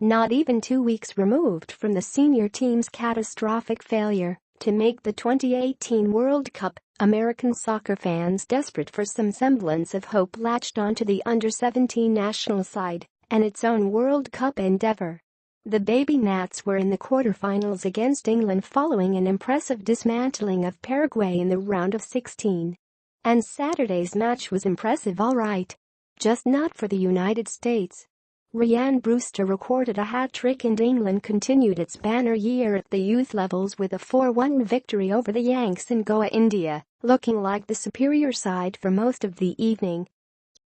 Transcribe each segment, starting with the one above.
not even 2 weeks removed from the senior team's catastrophic failure to make the 2018 World Cup. American soccer fans desperate for some semblance of hope latched onto the under-17 national side and its own World Cup endeavor. The Baby Nats were in the quarterfinals against England following an impressive dismantling of Paraguay in the round of 16. And Saturday's match was impressive, all right. Just not for the United States. Rhian Brewster recorded a hat-trick and England continued its banner year at the youth levels with a 4-1 victory over the Yanks in Goa, India, looking like the superior side for most of the evening.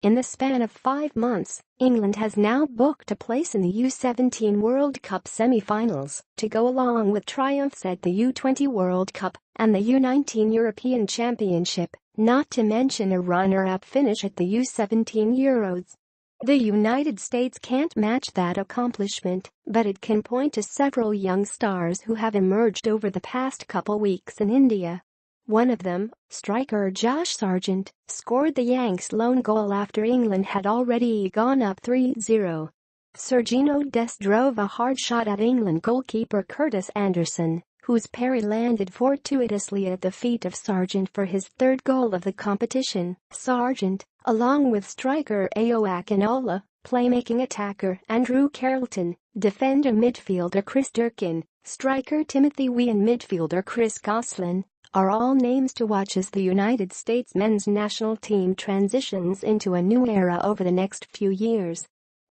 In the span of 5 months, England has now booked a place in the U17 World Cup semifinals to go along with triumphs at the U20 World Cup and the U19 European Championship, not to mention a runner-up finish at the U17 Euros. The United States can't match that accomplishment, but it can point to several young stars who have emerged over the past couple weeks in India. One of them, striker Josh Sargent, scored the Yanks' lone goal after England had already gone up 3-0. Sergiño Dest drove a hard shot at England goalkeeper Curtis Anderson, whose parry landed fortuitously at the feet of Sargent for his third goal of the competition. Sargent, along with striker Ayo Akinola, playmaking attacker Andrew Carleton, defender midfielder Chris Durkin, striker Timothy Wee and midfielder Chris Goslin, are all names to watch as the United States men's national team transitions into a new era over the next few years.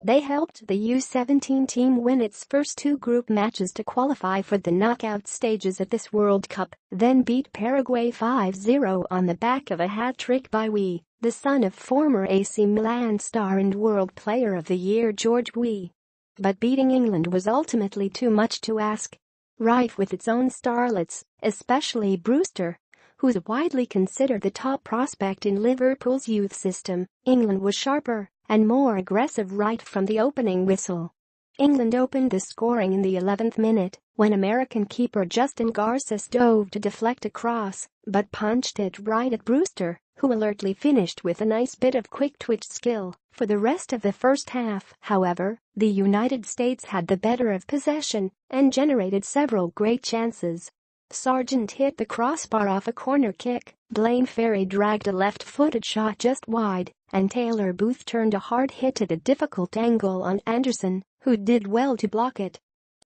They helped the U17 team win its first 2 group matches to qualify for the knockout stages at this World Cup, then beat Paraguay 5-0 on the back of a hat-trick by Wee, the son of former AC Milan star and World Player of the Year George Wee. But beating England was ultimately too much to ask. Rife with its own starlets, especially Brewster, who's widely considered the top prospect in Liverpool's youth system, England was sharper and more aggressive right from the opening whistle. England opened the scoring in the 11th minute when American keeper Justin Garces dove to deflect a cross, but punched it right at Brewster, who alertly finished with a nice bit of quick-twitch skill. For the rest of the first half, however, the United States had the better of possession and generated several great chances. Sargent hit the crossbar off a corner kick, Blaine Ferry dragged a left-footed shot just wide, and Taylor Booth turned a hard hit at a difficult angle on Anderson, who did well to block it.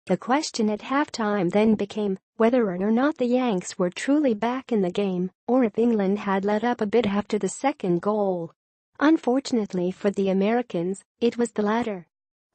The question at halftime then became whether or not the Yanks were truly back in the game, or if England had let up a bit after the second goal. Unfortunately for the Americans, it was the latter.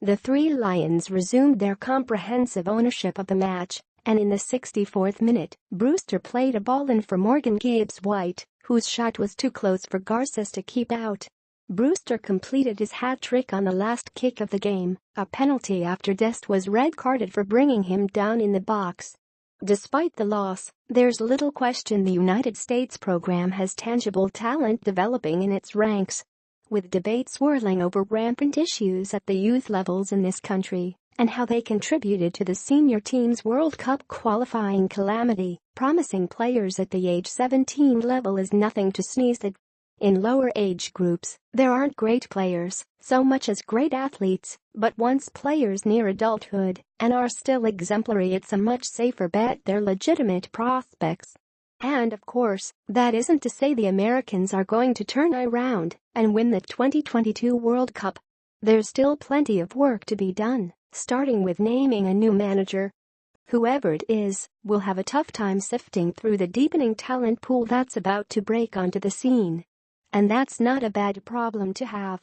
The Three Lions resumed their comprehensive ownership of the match, and in the 64th minute, Brewster played a ball in for Morgan Gibbs-White, whose shot was too close for Garces to keep out. Brewster completed his hat-trick on the last kick of the game, a penalty after Dest was red-carded for bringing him down in the box. Despite the loss, there's little question the United States program has tangible talent developing in its ranks. With debate swirling over rampant issues at the youth levels in this country and how they contributed to the senior team's World Cup qualifying calamity, promising players at the age 17 level is nothing to sneeze at. In lower age groups, there aren't great players so much as great athletes, but once players near adulthood and are still exemplary, it's a much safer bet they're legitimate prospects. And of course, that isn't to say the Americans are going to turn around and win the 2022 World Cup. There's still plenty of work to be done, starting with naming a new manager. Whoever it is will have a tough time sifting through the deepening talent pool that's about to break onto the scene. And that's not a bad problem to have.